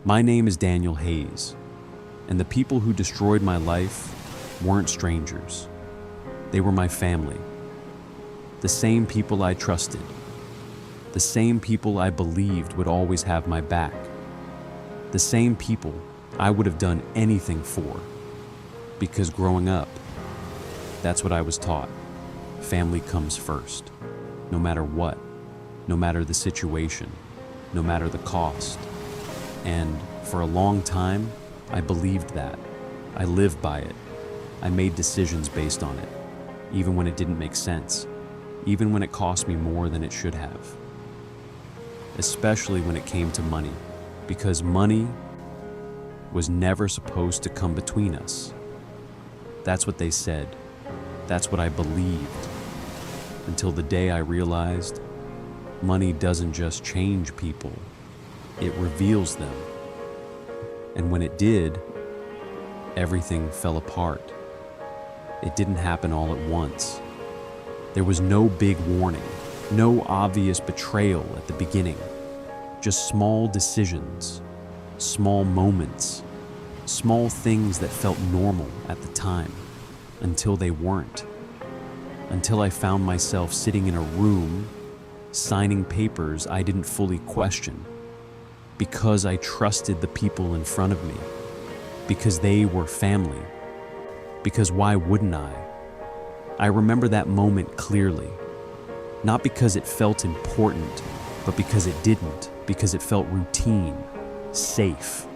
My name is Daniel Hayes, and the people who destroyed my life weren't strangers. They were my family. The same people I trusted. The same people I believed would always have my back. The same people I would have done anything for. Because growing up, that's what I was taught. Family comes first. No matter what, no matter the situation, no matter the cost. And for a long time, I believed that. I lived by it. I made decisions based on it, even when it didn't make sense, even when it cost me more than it should have. Especially when it came to money, because money was never supposed to come between us. That's what they said. That's what I believed. Until the day I realized money doesn't just change people, it reveals them. And when it did, everything fell apart. It didn't happen all at once. There was no big warning, no obvious betrayal at the beginning. Just small decisions, small moments, small things that felt normal at the time, until they weren't. Until I found myself sitting in a room, signing papers I didn't fully question, because I trusted the people in front of me, because they were family, because why wouldn't I? I remember that moment clearly, not because it felt important, but because it didn't, because it felt routine, safe,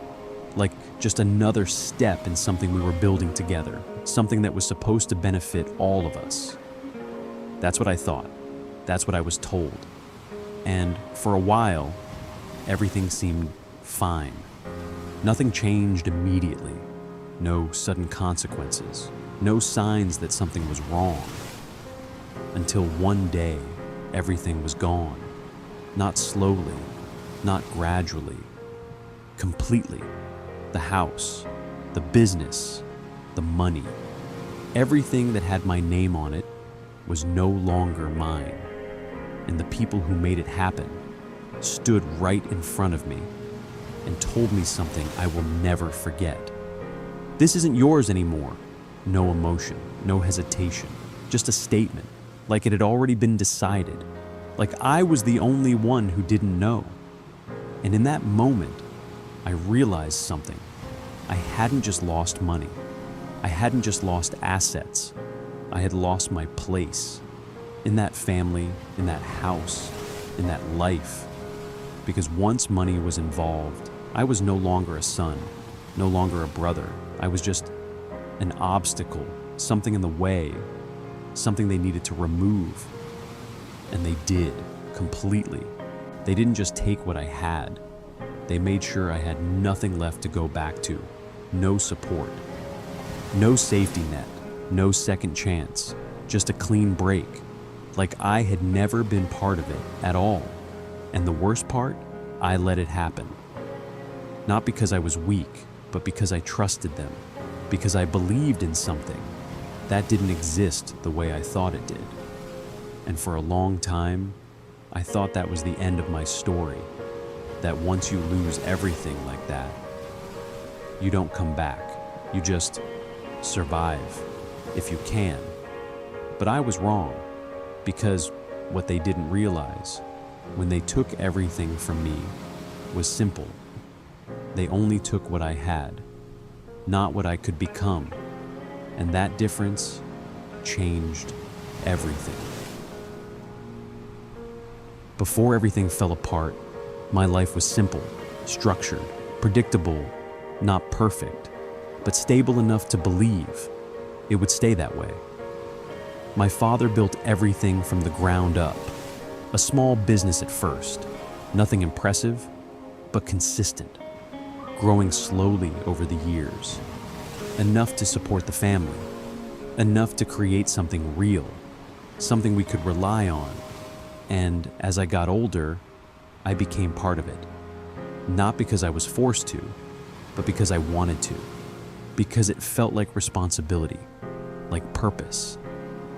like just another step in something we were building together, something that was supposed to benefit all of us. That's what I thought. That's what I was told. And for a while, everything seemed fine. Nothing changed immediately. No sudden consequences. No signs that something was wrong. Until one day, everything was gone. Not slowly, not gradually. Completely. The house, the business, the money. Everything that had my name on it was no longer mine. And the people who made it happen stood right in front of me and told me something I will never forget. This isn't yours anymore. No emotion, no hesitation, just a statement, like it had already been decided, like I was the only one who didn't know. And in that moment, I realized something. I hadn't just lost money. I hadn't just lost assets. I had lost my place in that family, in that house, in that life. Because once money was involved, I was no longer a son, no longer a brother. I was just an obstacle, something in the way, something they needed to remove. And they did, completely. They didn't just take what I had. They made sure I had nothing left to go back to. No support. No safety net. No second chance. Just a clean break. Like I had never been part of it at all. And the worst part, I let it happen. Not because I was weak, but because I trusted them. Because I believed in something that didn't exist the way I thought it did. And for a long time, I thought that was the end of my story. That once you lose everything like that, you don't come back. You just survive, if you can. But I was wrong, because what they didn't realize, when they took everything from me, was simple. They only took what I had, not what I could become. And that difference changed everything. Before everything fell apart, my life was simple, structured, predictable, not perfect, but stable enough to believe it would stay that way. My father built everything from the ground up. A small business at first, nothing impressive, but consistent, growing slowly over the years. Enough to support the family, enough to create something real, something we could rely on. And as I got older, I became part of it. Not because I was forced to, but because I wanted to. Because it felt like responsibility, like purpose,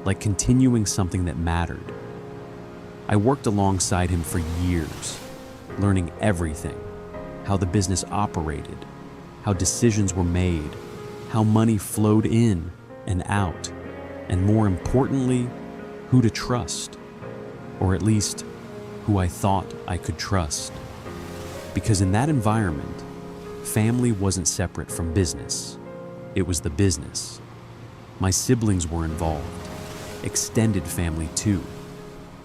like continuing something that mattered. I worked alongside him for years, learning everything, how the business operated, how decisions were made, how money flowed in and out, and more importantly, who to trust, or at least who I thought I could trust. Because in that environment, family wasn't separate from business. It was the business. My siblings were involved, extended family too.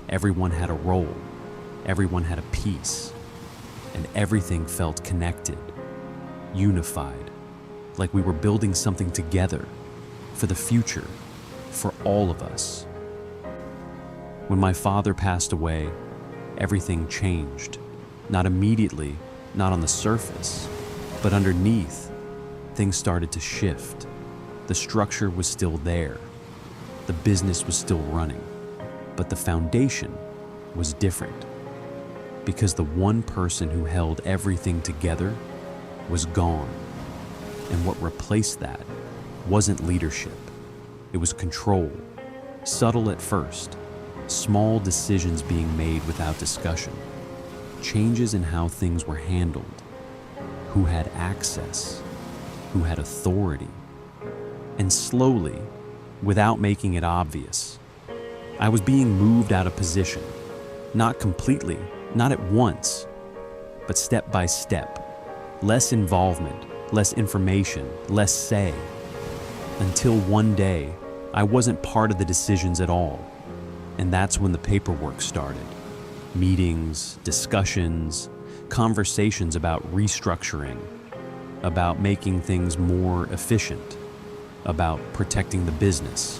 Everyone had a role, everyone had a piece, and everything felt connected, unified, like we were building something together for the future, for all of us. When my father passed away, everything changed. Not immediately, not on the surface, but underneath, things started to shift. The structure was still there. The business was still running, but the foundation was different. Because the one person who held everything together was gone. And what replaced that wasn't leadership. It was control, subtle at first, small decisions being made without discussion, changes in how things were handled, who had access, who had authority. And slowly, without making it obvious, I was being moved out of position, not completely, not at once, but step by step. Less involvement, less information, less say. Until one day, I wasn't part of the decisions at all. And that's when the paperwork started. Meetings, discussions, conversations about restructuring, about making things more efficient, about protecting the business.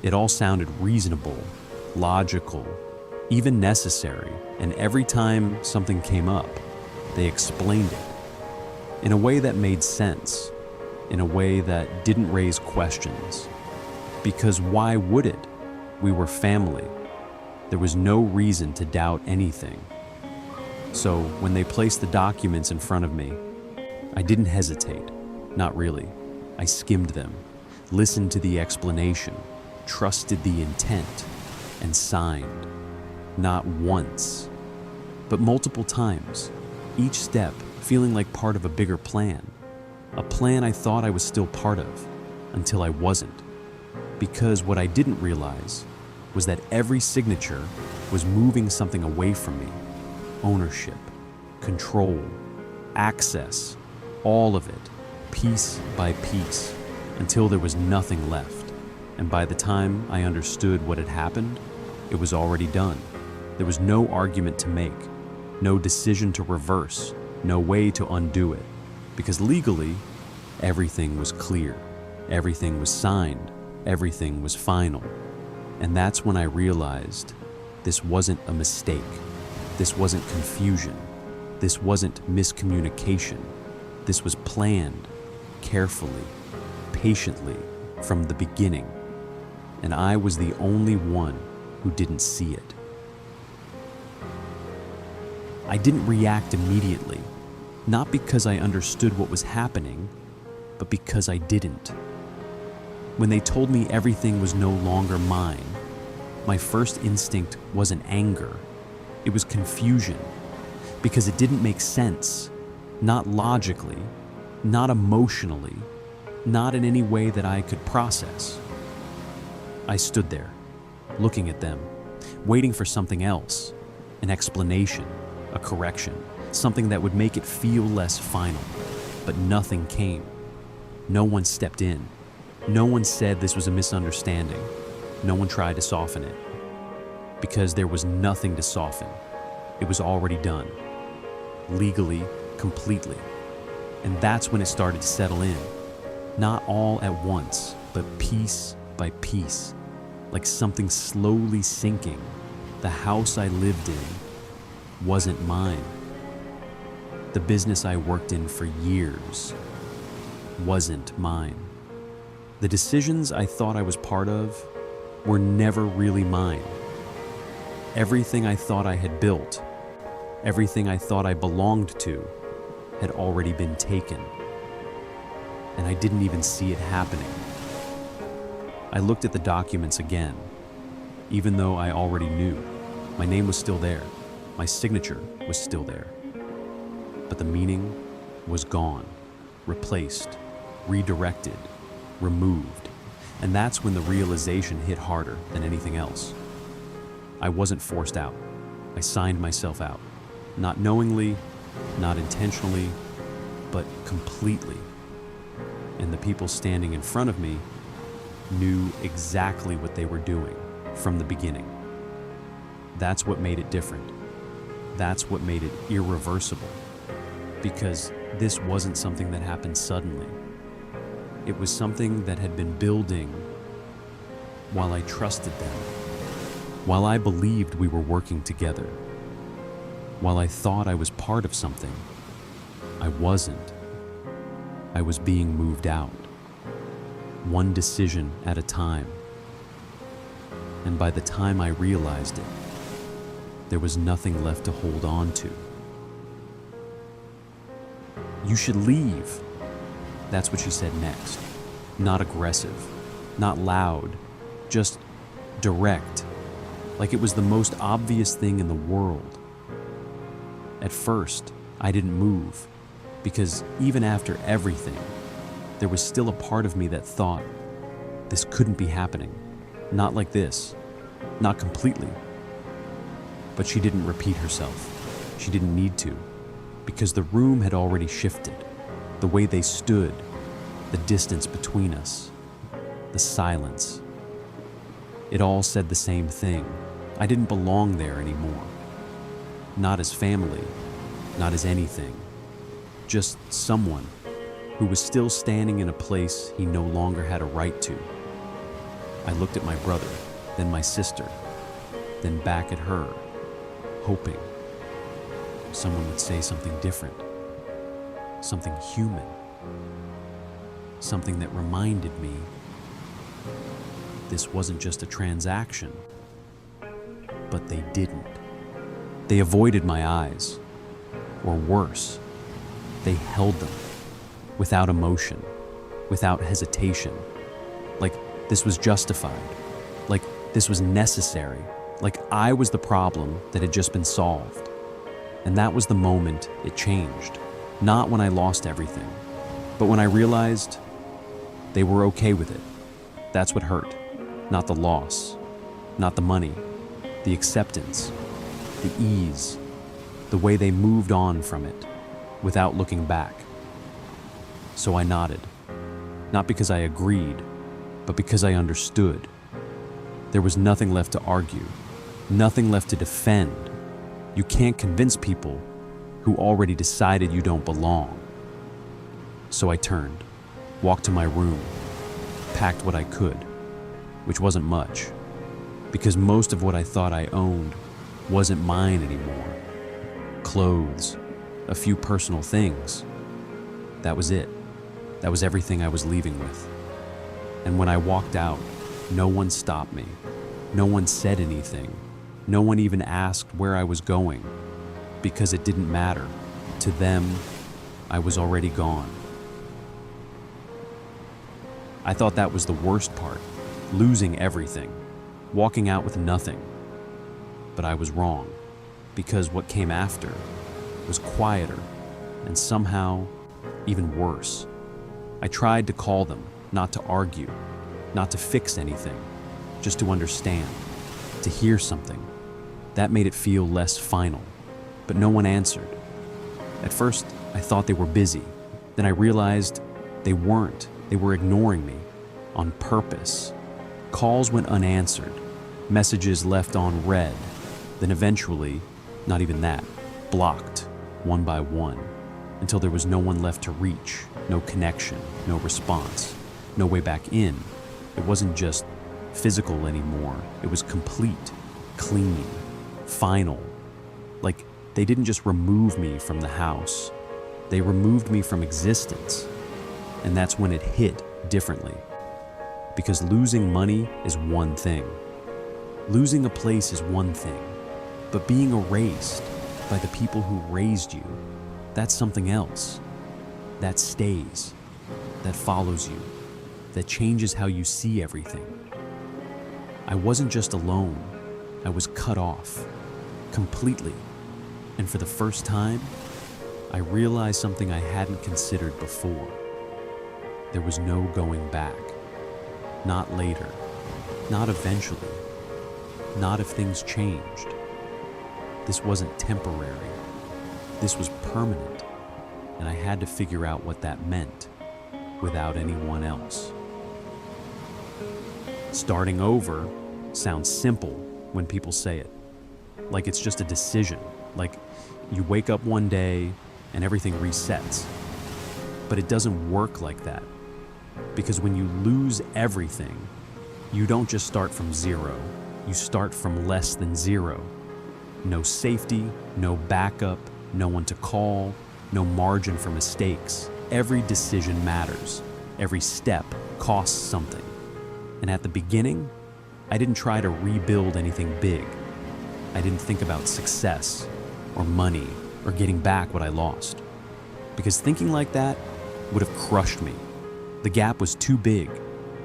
It all sounded reasonable, logical, even necessary, and every time something came up, they explained it in a way that made sense, in a way that didn't raise questions. Because why would it? We were family. There was no reason to doubt anything. So when they placed the documents in front of me, I didn't hesitate, not really. I skimmed them, listened to the explanation, trusted the intent, and signed. Not once, but multiple times, each step feeling like part of a bigger plan, a plan I thought I was still part of, until I wasn't. Because what I didn't realize was that every signature was moving something away from me. Ownership, control, access, all of it, piece by piece, until there was nothing left. And by the time I understood what had happened, it was already done. There was no argument to make, no decision to reverse, no way to undo it. Because legally, everything was clear, everything was signed, everything was final. And that's when I realized this wasn't a mistake. This wasn't confusion. This wasn't miscommunication. This was planned, carefully, patiently, from the beginning. And I was the only one who didn't see it. I didn't react immediately, not because I understood what was happening, but because I didn't. When they told me everything was no longer mine, my first instinct wasn't anger. It was confusion, because it didn't make sense, not logically, not emotionally, not in any way that I could process. I stood there, looking at them, waiting for something else, an explanation, a correction, something that would make it feel less final. But nothing came. No one stepped in. No one said this was a misunderstanding. No one tried to soften it. Because there was nothing to soften. It was already done. Legally, completely. And that's when it started to settle in. Not all at once, but piece by piece. Like something slowly sinking. The house I lived in wasn't mine. The business I worked in for years wasn't mine. The decisions I thought I was part of were never really mine. Everything I thought I had built, everything I thought I belonged to, had already been taken. And I didn't even see it happening. I looked at the documents again, even though I already knew. My name was still there. My signature was still there. but the meaning was gone, replaced, redirected, removed. And that's when the realization hit harder than anything else. I wasn't forced out. I signed myself out. Not knowingly, not intentionally, but completely. And the people standing in front of me knew exactly what they were doing from the beginning. That's what made it different. That's what made it irreversible. Because this wasn't something that happened suddenly. It was something that had been building while I trusted them, while I believed we were working together, while I thought I was part of something. I wasn't. I was being moved out, one decision at a time. And by the time I realized it, there was nothing left to hold on to. You should leave. That's what she said next. Not aggressive, not loud, just direct, like it was the most obvious thing in the world. At first, I didn't move, because even after everything, there was still a part of me that thought, this couldn't be happening. Not like this, not completely. But she didn't repeat herself. She didn't need to, because the room had already shifted. The way they stood, the distance between us, the silence. It all said the same thing. I didn't belong there anymore. Not as family, not as anything. Just someone who was still standing in a place he no longer had a right to. I looked at my brother, then my sister, then back at her, hoping someone would say something different, something human, something that reminded me this wasn't just a transaction. But they didn't. They avoided my eyes, or worse, they held them without emotion, without hesitation, like this was justified, like this was necessary, like I was the problem that had just been solved. And that was the moment it changed. Not when I lost everything, but when I realized they were okay with it. That's what hurt. Not the loss, not the money, the acceptance, the ease, the way they moved on from it without looking back. So I nodded, not because I agreed, but because I understood. There was nothing left to argue, nothing left to defend. You can't convince people who already decided you don't belong. So I turned, walked to my room, packed what I could, which wasn't much, because most of what I thought I owned wasn't mine anymore. Clothes, a few personal things. That was it. That was everything I was leaving with. And when I walked out, no one stopped me. No one said anything. No one even asked where I was going, because it didn't matter. To them, I was already gone. I thought that was the worst part, losing everything, walking out with nothing. But I was wrong, because what came after was quieter and somehow even worse. I tried to call them, not to argue, not to fix anything, just to understand, to hear something. That made it feel less final, but no one answered. At first, I thought they were busy. Then I realized they weren't. They were ignoring me on purpose. Calls went unanswered, messages left on read, then eventually, not even that, blocked one by one, until there was no one left to reach, no connection, no response, no way back in. It wasn't just physical anymore. It was complete, clean, final. Like they didn't just remove me from the house. They removed me from existence. And that's when it hit differently. Because losing money is one thing. Losing a place is one thing. But being erased by the people who raised you, that's something else. That stays, that follows you, that changes how you see everything. I wasn't just alone, I was cut off, completely. And for the first time, I realized something I hadn't considered before. There was no going back. Not later. Not eventually. Not if things changed. This wasn't temporary. This was permanent, and I had to figure out what that meant without anyone else. Starting over sounds simple when people say it, like it's just a decision, like you wake up one day and everything resets. But it doesn't work like that, because when you lose everything, you don't just start from zero, you start from less than zero. No safety, no backup, no one to call, no margin for mistakes. Every decision matters. Every step costs something. And at the beginning, I didn't try to rebuild anything big. I didn't think about success or money or getting back what I lost. Because thinking like that would have crushed me. The gap was too big,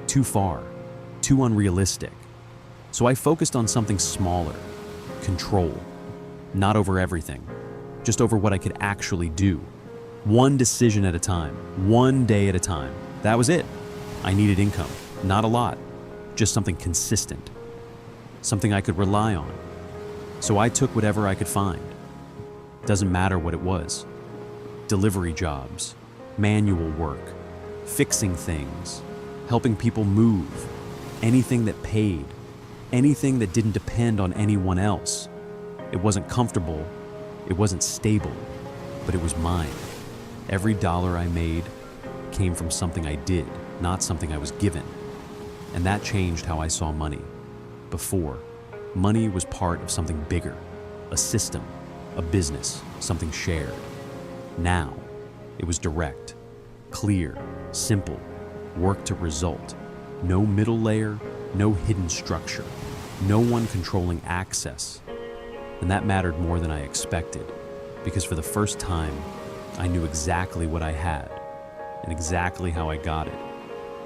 too far, too unrealistic. So I focused on something smaller, control. Not over everything, just over what I could actually do. One decision at a time, one day at a time. That was it. I needed income, not a lot, just something consistent, something I could rely on. So I took whatever I could find. Doesn't matter what it was. Delivery jobs, manual work, fixing things, helping people move, anything that paid, anything that didn't depend on anyone else. It wasn't comfortable, it wasn't stable, but it was mine. Every dollar I made came from something I did, not something I was given. And that changed how I saw money. Before, money was part of something bigger, a system, a business, something shared. Now, it was direct, clear, simple, work to result. No middle layer, no hidden structure, no one controlling access. And that mattered more than I expected, because for the first time, I knew exactly what I had and exactly how I got it.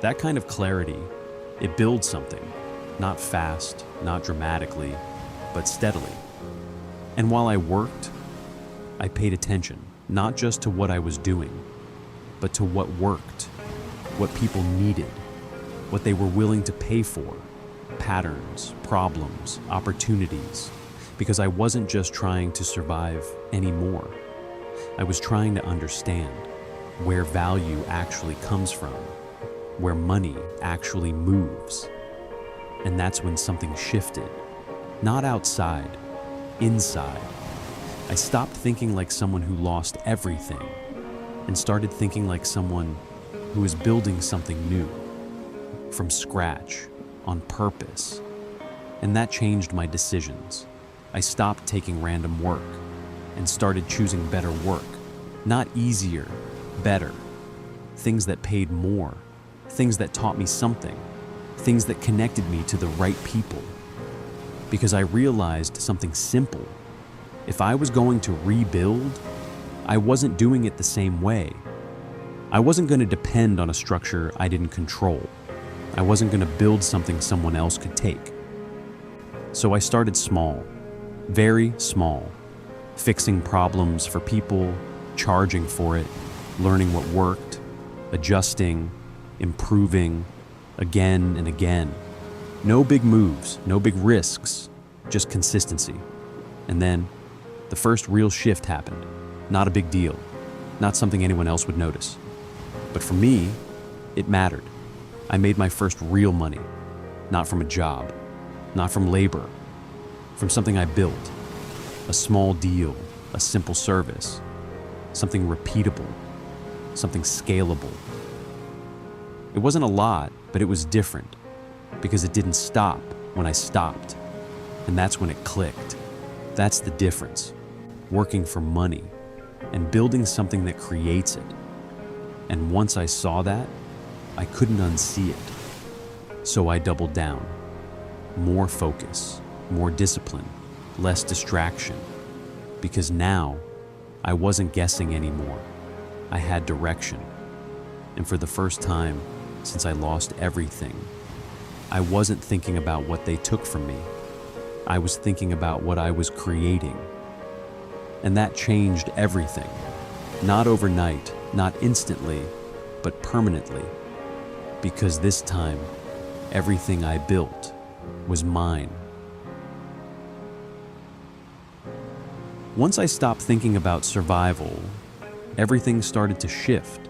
That kind of clarity, it builds something, not fast, not dramatically, but steadily. And while I worked, I paid attention, not just to what I was doing, but to what worked, what people needed, what they were willing to pay for, patterns, problems, opportunities. Because I wasn't just trying to survive anymore. I was trying to understand where value actually comes from, where money actually moves. And that's when something shifted. Not outside, inside. I stopped thinking like someone who lost everything and started thinking like someone who is building something new, from scratch, on purpose. And that changed my decisions. I stopped taking random work and started choosing better work. Not easier, better. Things that paid more. Things that taught me something. Things that connected me to the right people. Because I realized something simple. If I was going to rebuild, I wasn't doing it the same way. I wasn't going to depend on a structure I didn't control. I wasn't going to build something someone else could take. So I started small. Very small, fixing problems for people, charging for it, learning what worked, adjusting, improving, again and again. No big moves, no big risks, just consistency. And then, the first real shift happened. Not a big deal, not something anyone else would notice. But for me, it mattered. I made my first real money, not from a job, not from labor, from something I built, a small deal, a simple service, something repeatable, something scalable. It wasn't a lot, but it was different because it didn't stop when I stopped. And that's when it clicked. That's the difference. Working for money and building something that creates it. And once I saw that, I couldn't unsee it. So I doubled down. More focus, more discipline, less distraction. Because now, I wasn't guessing anymore. I had direction. And for the first time since I lost everything, I wasn't thinking about what they took from me. I was thinking about what I was creating. And that changed everything. Not overnight, not instantly, but permanently. Because this time, everything I built was mine. Once I stopped thinking about survival, everything started to shift.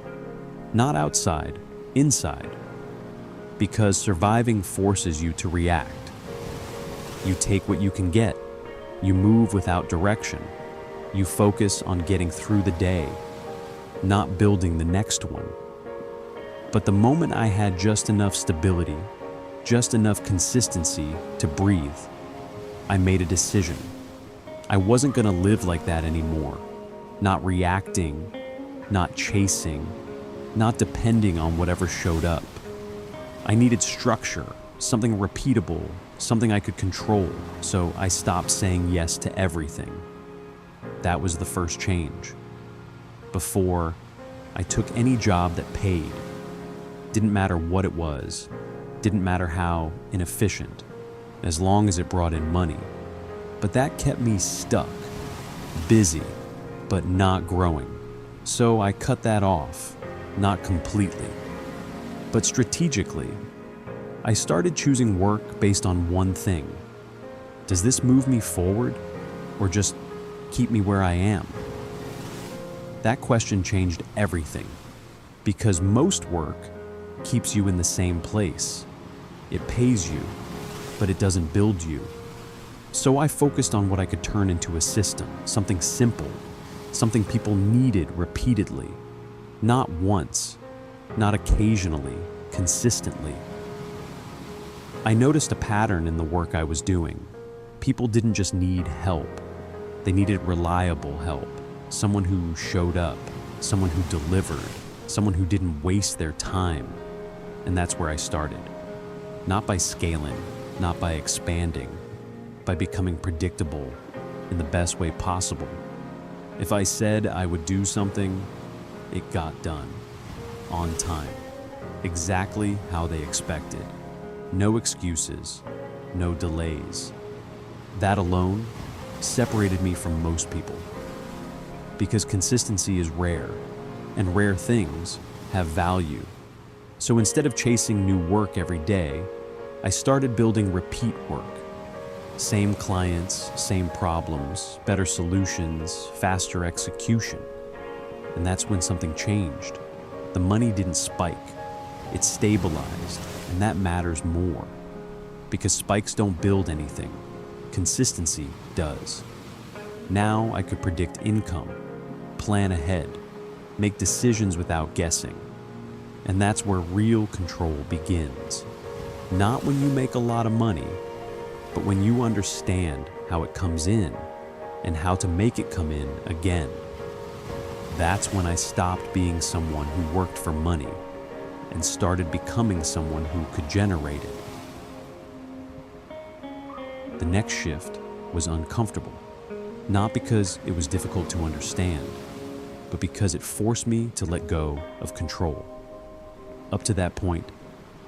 Not outside, inside. Because surviving forces you to react. You take what you can get. You move without direction. You focus on getting through the day, not building the next one. But the moment I had just enough stability, just enough consistency to breathe, I made a decision. I wasn't going to live like that anymore. Not reacting, not chasing, not depending on whatever showed up. I needed structure, something repeatable, something I could control, so I stopped saying yes to everything. That was the first change. Before, I took any job that paid. Didn't matter what it was, didn't matter how inefficient, as long as it brought in money. But that kept me stuck, busy, but not growing. So I cut that off, not completely, but strategically. I started choosing work based on one thing. Does this move me forward, or just keep me where I am? That question changed everything, because most work keeps you in the same place. It pays you, but it doesn't build you. So I focused on what I could turn into a system, something simple, something people needed repeatedly, not once, not occasionally, consistently. I noticed a pattern in the work I was doing. People didn't just need help. They needed reliable help, someone who showed up, someone who delivered, someone who didn't waste their time. And that's where I started. Not by scaling, not by expanding, by becoming predictable in the best way possible. If I said I would do something, it got done, on time, exactly how they expected. No excuses, no delays. That alone separated me from most people. Because consistency is rare, and rare things have value. So instead of chasing new work every day, I started building repeat work. Same clients, same problems, better solutions, faster execution. And that's when something changed. The money didn't spike, it stabilized, and that matters more. Because spikes don't build anything, consistency does. Now I could predict income, plan ahead, make decisions without guessing. And that's where real control begins. Not when you make a lot of money, but when you understand how it comes in and how to make it come in again. That's when I stopped being someone who worked for money and started becoming someone who could generate it. The next shift was uncomfortable, not because it was difficult to understand, but because it forced me to let go of control. Up to that point,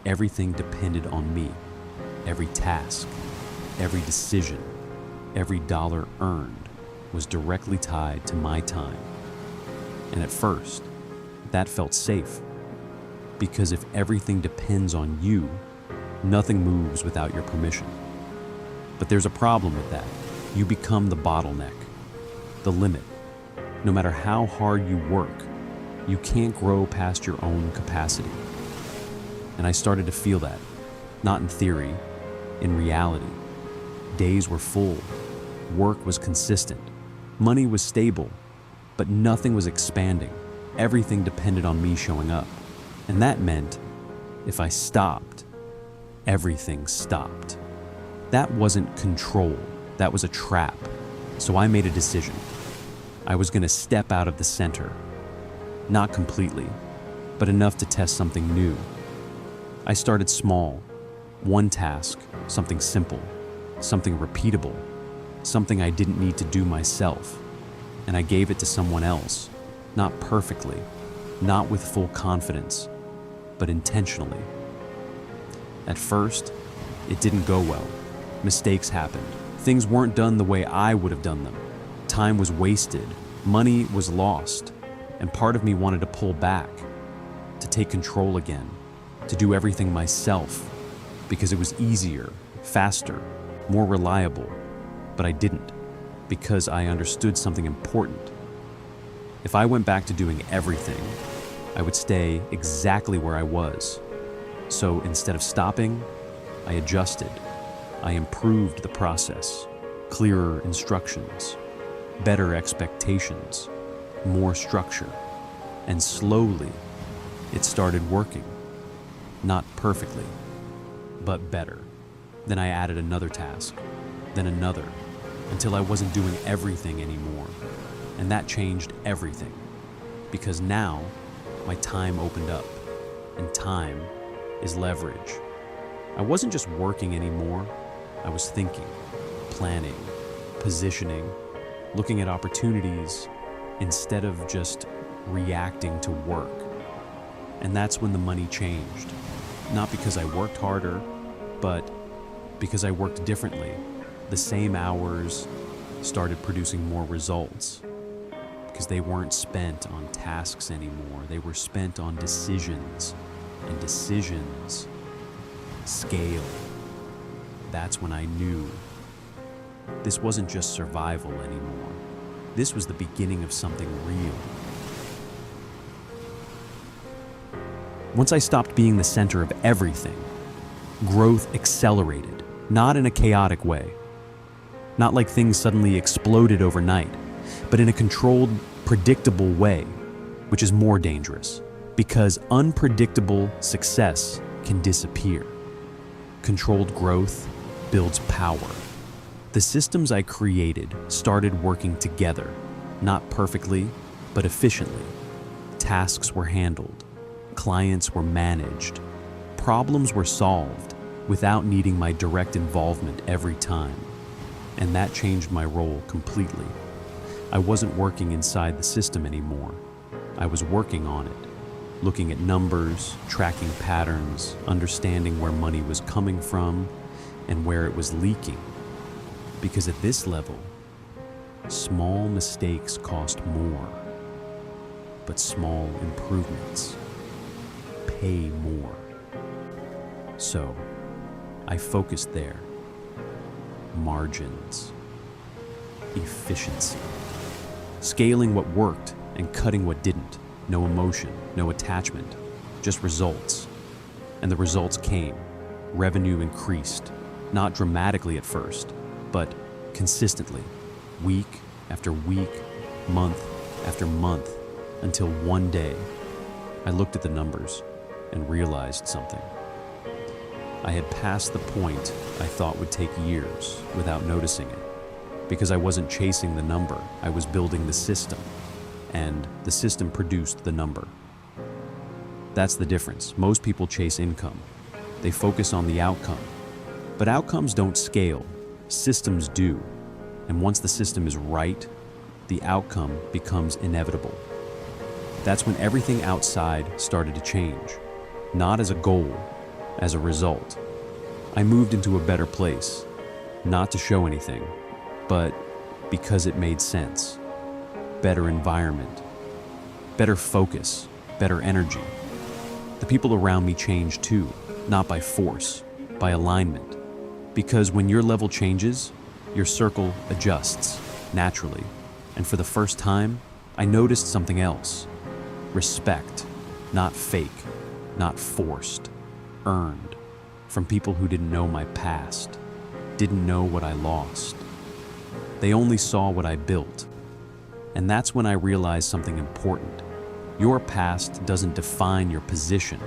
everything depended on me. Every task, every decision, every dollar earned was directly tied to my time. And at first, that felt safe. Because if everything depends on you, nothing moves without your permission. But there's a problem with that. You become the bottleneck, the limit. No matter how hard you work, you can't grow past your own capacity. And I started to feel that, not in theory, in reality. Days were full, work was consistent, money was stable, but nothing was expanding. Everything depended on me showing up. And that meant, if I stopped, everything stopped. That wasn't control, that was a trap. So I made a decision. I was going to step out of the center. Not completely, but enough to test something new. I started small. One task, something simple, something repeatable, something I didn't need to do myself. And I gave it to someone else, not perfectly, not with full confidence, but intentionally. At first, it didn't go well. Mistakes happened. Things weren't done the way I would have done them. Time was wasted. Money was lost. And part of me wanted to pull back, to take control again, to do everything myself, because it was easier, faster, more reliable. But I didn't, because I understood something important. If I went back to doing everything, I would stay exactly where I was. So instead of stopping, I adjusted. I improved the process, clearer instructions, better expectations, more structure. And slowly, it started working. Not perfectly, but better. Then I added another task, then another, until I wasn't doing everything anymore. And that changed everything. Because now, my time opened up, and time is leverage. I wasn't just working anymore, I was thinking, planning, positioning, looking at opportunities instead of just reacting to work. And that's when the money changed. Not because I worked harder, but because I worked differently. The same hours started producing more results. Because they weren't spent on tasks anymore. They were spent on decisions. And decisions scale. That's when I knew this wasn't just survival anymore. This was the beginning of something real. Once I stopped being the center of everything, growth accelerated, not in a chaotic way. Not like things suddenly exploded overnight, but in a controlled, predictable way, which is more dangerous, because unpredictable success can disappear. Controlled growth builds power. The systems I created started working together, not perfectly, but efficiently. Tasks were handled, clients were managed, problems were solved without needing my direct involvement every time. And that changed my role completely. I wasn't working inside the system anymore. I was working on it, looking at numbers, tracking patterns, understanding where money was coming from and where it was leaking. Because at this level, small mistakes cost more, but small improvements pay more. So, I focused there. Margins, efficiency, scaling what worked and cutting what didn't. No emotion, no attachment, just results. And the results came. Revenue increased, not dramatically at first, but consistently, week after week, month after month, until one day, I looked at the numbers and realized something. I had passed the point I thought would take years without noticing it, because I wasn't chasing the number, I was building the system, and the system produced the number. That's the difference. Most people chase income. They focus on the outcome. But outcomes don't scale, systems do. And once the system is right, the outcome becomes inevitable. That's when everything outside started to change, not as a goal, as a result. I moved into a better place, not to show anything, but because it made sense. Better environment, better focus, better energy. The people around me changed too, not by force, by alignment. Because when your level changes, your circle adjusts, naturally. And for the first time, I noticed something else. Respect, not fake, not forced, earned, from people who didn't know my past, didn't know what I lost. They only saw what I built. And that's when I realized something important. Your past doesn't define your position.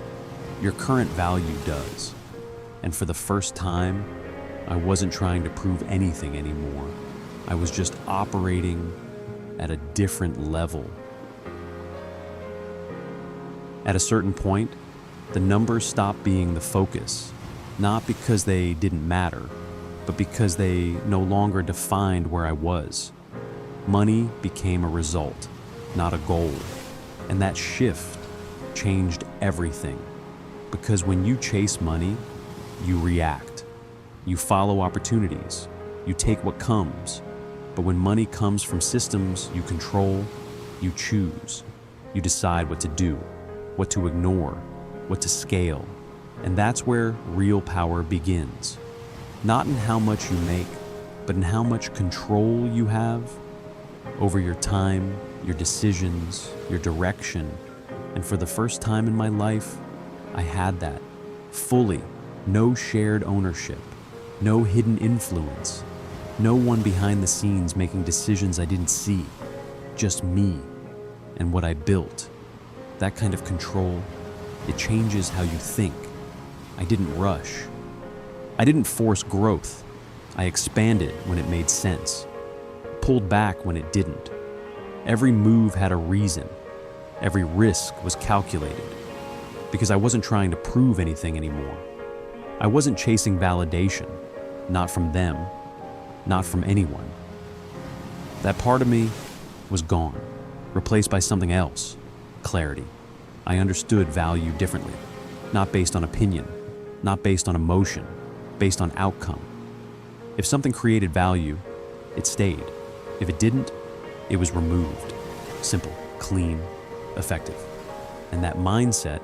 Your current value does. And for the first time, I wasn't trying to prove anything anymore. I was just operating at a different level. At a certain point, the numbers stopped being the focus, not because they didn't matter, but because they no longer defined where I was. Money became a result, not a goal. And that shift changed everything. Because when you chase money, you react. You follow opportunities. You take what comes. But when money comes from systems you control, you choose. You decide what to do, what to ignore, what to scale. And that's where real power begins. Not in how much you make, but in how much control you have over your time, your decisions, your direction. And for the first time in my life, I had that. Fully. No shared ownership. No hidden influence. No one behind the scenes making decisions I didn't see. Just me and what I built. That kind of control, it changes how you think. I didn't rush. I didn't force growth. I expanded when it made sense. Pulled back when it didn't. Every move had a reason. Every risk was calculated. Because I wasn't trying to prove anything anymore. I wasn't chasing validation. Not from them. Not from anyone. That part of me was gone. Replaced by something else. Clarity. I understood value differently. Not based on opinion. Not based on emotion. Based on outcome. If something created value, it stayed. If it didn't, it was removed. Simple, clean, effective. And that mindset,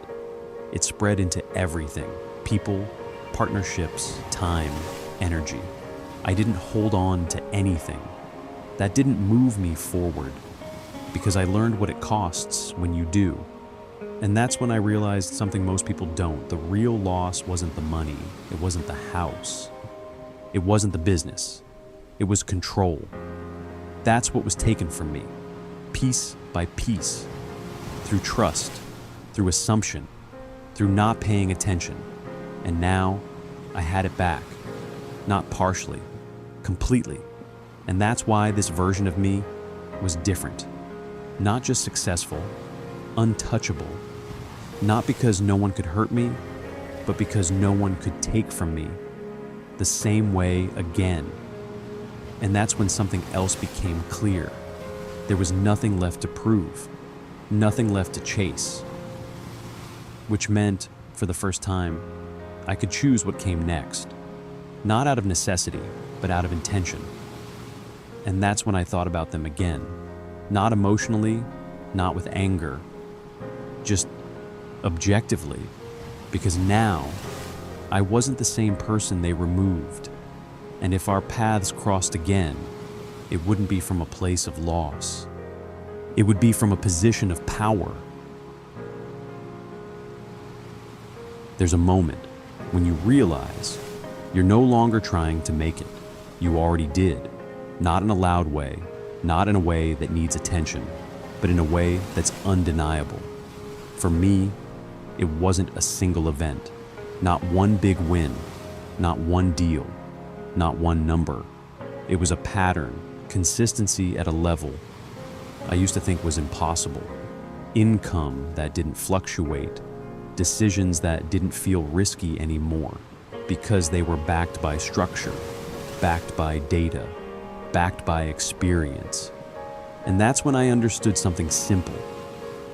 it spread into everything. People, partnerships, time, energy. I didn't hold on to anything. That didn't move me forward because I learned what it costs when you do. And that's when I realized something most people don't. The real loss wasn't the money. It wasn't the house. It wasn't the business. It was control. That's what was taken from me, piece by piece, through trust, through assumption, through not paying attention. And now I had it back, not partially, completely. And that's why this version of me was different. Not just successful, untouchable. Not because no one could hurt me, but because no one could take from me the same way again. And that's when something else became clear. There was nothing left to prove, nothing left to chase. Which meant, for the first time, I could choose what came next. Not out of necessity, but out of intention. And that's when I thought about them again. Not emotionally, not with anger, just objectively, because now I wasn't the same person they removed. And if our paths crossed again, it wouldn't be from a place of loss. It would be from a position of power. There's a moment when you realize you're no longer trying to make it. You already did. Not in a loud way, not in a way that needs attention, but in a way that's undeniable. For me, it wasn't a single event, not one big win, not one deal, not one number. It was a pattern, consistency at a level I used to think was impossible. Income that didn't fluctuate, decisions that didn't feel risky anymore because they were backed by structure, backed by data, backed by experience. And that's when I understood something simple.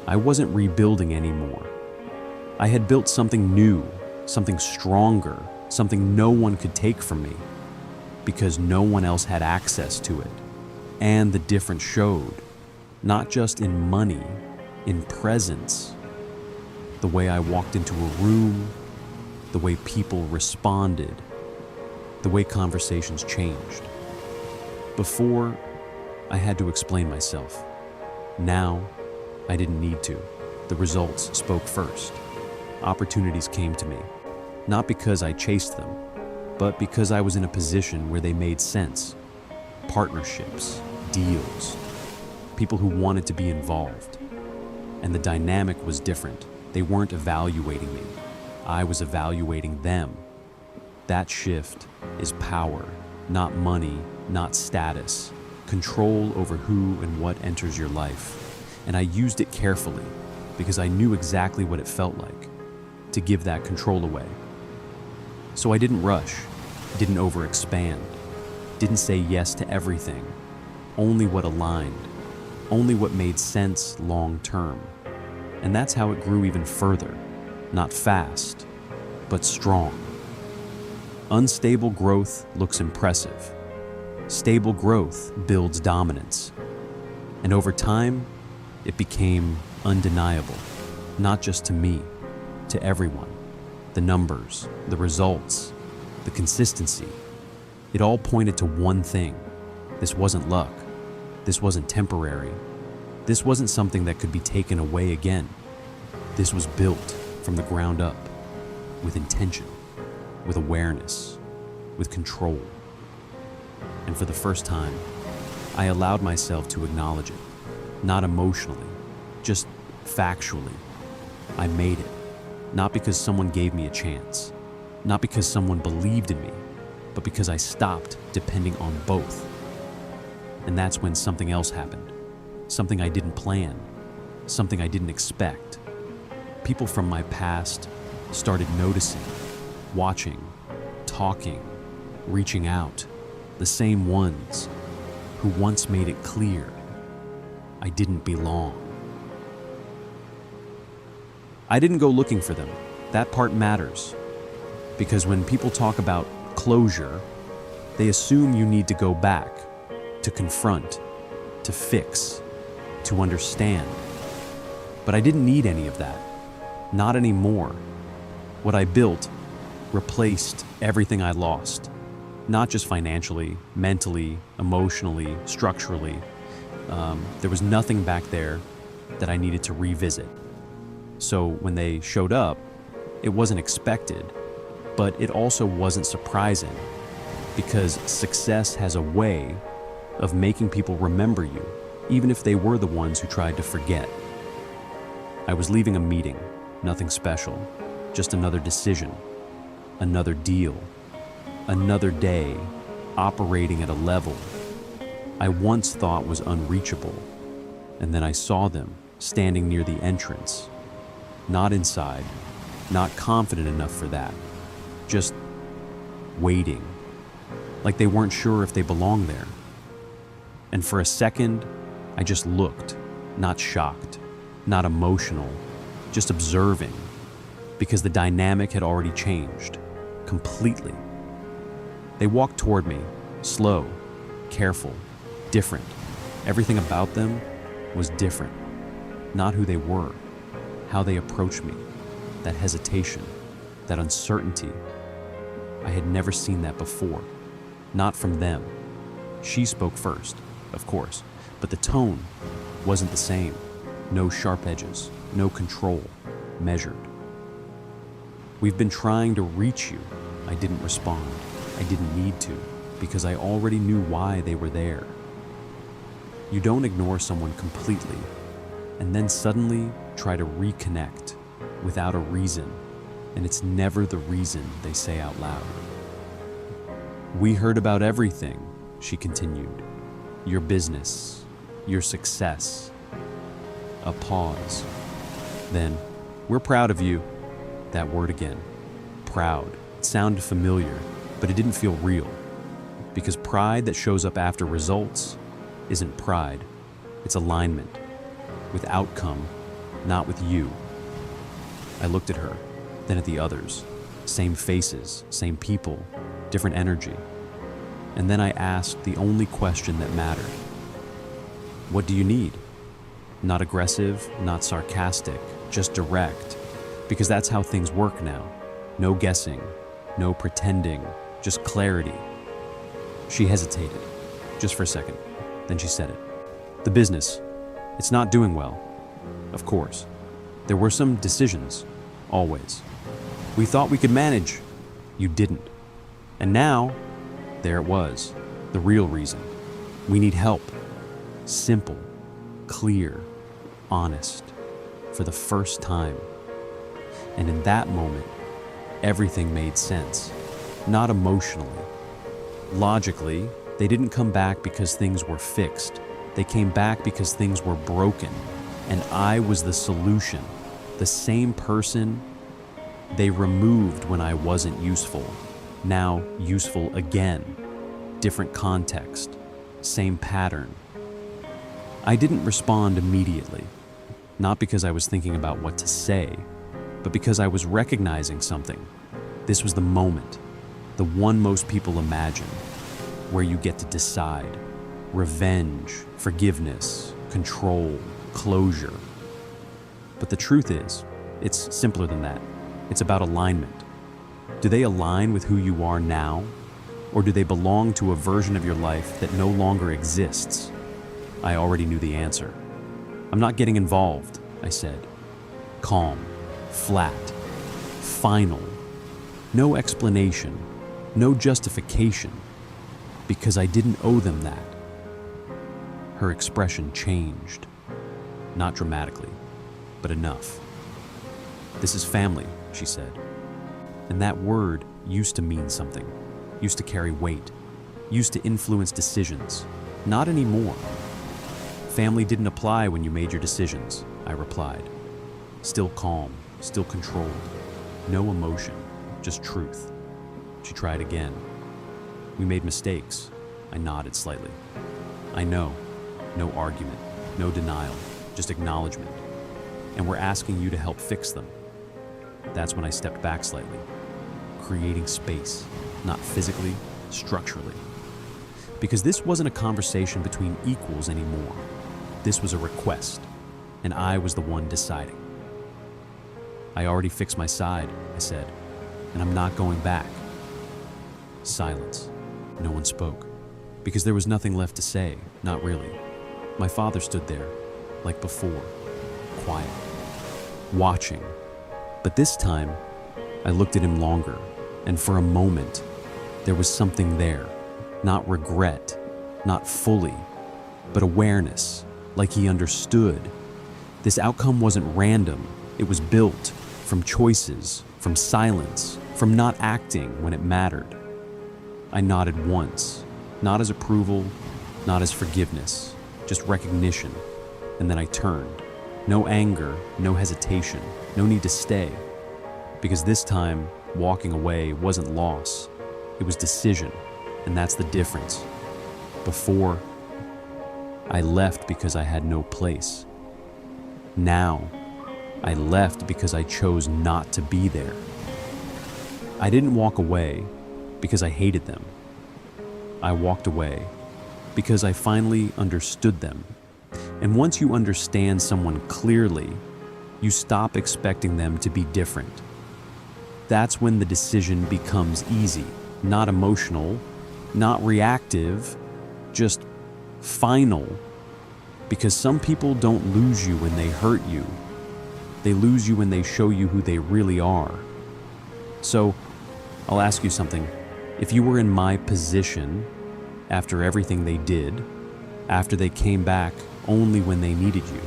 I wasn't rebuilding anymore. I had built something new, something stronger, something no one could take from me, because no one else had access to it. And the difference showed, not just in money, in presence. The way I walked into a room, the way people responded, the way conversations changed. Before, I had to explain myself. Now, I didn't need to. The results spoke first. Opportunities came to me, not because I chased them, but because I was in a position where they made sense. Partnerships, deals, people who wanted to be involved. And the dynamic was different. They weren't evaluating me. I was evaluating them. That shift is power, not money, not status. Control over who and what enters your life. And I used it carefully because I knew exactly what it felt like to give that control away. So I didn't rush, didn't overexpand, didn't say yes to everything, only what aligned, only what made sense long term. And that's how it grew even further, not fast, but strong. Unstable growth looks impressive. Stable growth builds dominance. And over time, it became undeniable, not just to me, to everyone. The numbers, the results, the consistency, it all pointed to one thing. This wasn't luck. This wasn't temporary. This wasn't something that could be taken away again. This was built from the ground up, with intention, with awareness, with control. And for the first time, I allowed myself to acknowledge it, not emotionally, just factually. I made it, not because someone gave me a chance, not because someone believed in me, but because I stopped depending on both. And that's when something else happened, something I didn't plan, something I didn't expect. People from my past started noticing, watching, talking, reaching out, the same ones who once made it clear I didn't belong. I didn't go looking for them. That part matters. Because when people talk about closure, they assume you need to go back, to confront, to fix, to understand. But I didn't need any of that. Not anymore. What I built replaced everything I lost. Not just financially, mentally, emotionally, structurally. There was nothing back there that I needed to revisit. So when they showed up, it wasn't expected, but it also wasn't surprising, because success has a way of making people remember you, even if they were the ones who tried to forget. I was leaving a meeting, nothing special, just another decision, another deal, another day operating at a level I once thought was unreachable. And then I saw them standing near the entrance, not inside, not confident enough for that, just waiting, like they weren't sure if they belonged there. And for a second, I just looked, not shocked, not emotional, just observing, because the dynamic had already changed, completely. They walked toward me, slow, careful, different. Everything about them was different. Not who they were, how they approached me, that hesitation, that uncertainty. I had never seen that before, not from them. She spoke first, of course, but the tone wasn't the same. No sharp edges, no control, measured. "We've been trying to reach you." I didn't respond. I didn't need to, because I already knew why they were there. You don't ignore someone completely and then suddenly try to reconnect without a reason, and it's never the reason they say out loud. "We heard about everything," she continued. "Your business, your success." A pause. Then, "We're proud of you." That word again. Proud. It sounded familiar, but it didn't feel real. Because pride that shows up after results isn't pride. It's alignment. With outcome, not with you. I looked at her, then at the others. Same faces, same people, different energy. And then I asked the only question that mattered. "What do you need?" Not aggressive, not sarcastic, just direct. Because that's how things work now. No guessing, no pretending, just clarity. She hesitated, just for a second. Then she said it. "The business, it's not doing well." Of course. There were some decisions, always. "We thought we could manage." You didn't. And now, there it was, the real reason. "We need help." Simple, clear, honest, for the first time. And in that moment, everything made sense. Not emotionally. Logically, they didn't come back because things were fixed. They came back because things were broken. And I was the solution. The same person they removed when I wasn't useful. Now useful again. Different context. Same pattern. I didn't respond immediately. Not because I was thinking about what to say, but because I was recognizing something. This was the moment, the one most people imagine, where you get to decide. Revenge, forgiveness, control, closure. But the truth is, it's simpler than that. It's about alignment. Do they align with who you are now? Or do they belong to a version of your life that no longer exists? I already knew the answer. I'm not getting involved, I said. Calm, flat, final. No explanation, no justification, because I didn't owe them that. Her expression changed. Not dramatically, but enough. This is family, she said. And that word used to mean something, used to carry weight, used to influence decisions. Not anymore. Family didn't apply when you made your decisions, I replied. Still calm, still controlled. No emotion, just truth. She tried again. We made mistakes. I nodded slightly. I know. No argument, no denial, just acknowledgement. And we're asking you to help fix them. That's when I stepped back slightly, creating space, not physically, structurally. Because this wasn't a conversation between equals anymore. This was a request, and I was the one deciding. I already fixed my side, I said, and I'm not going back. Silence. No one spoke, because there was nothing left to say, not really. My father stood there, like before, quiet, watching. But this time, I looked at him longer, and for a moment, there was something there. Not regret, not fully, but awareness, like he understood. This outcome wasn't random. It was built from choices, from silence, from not acting when it mattered. I nodded once, not as approval, not as forgiveness, just recognition, and then I turned. No anger, no hesitation, no need to stay. Because this time, walking away wasn't loss, it was decision, and that's the difference. Before, I left because I had no place. Now, I left because I chose not to be there. I didn't walk away because I hated them. I walked away because I finally understood them. And once you understand someone clearly, you stop expecting them to be different. That's when the decision becomes easy, not emotional, not reactive, just final. Because some people don't lose you when they hurt you. They lose you when they show you who they really are. So, I'll ask you something. If you were in my position, after everything they did, after they came back only when they needed you,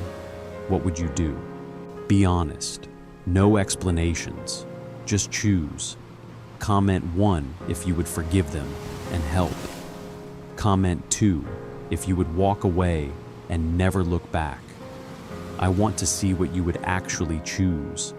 what would you do? Be honest. No explanations. Just choose. Comment 1 if you would forgive them and help. Comment 2 if you would walk away and never look back. I want to see what you would actually choose.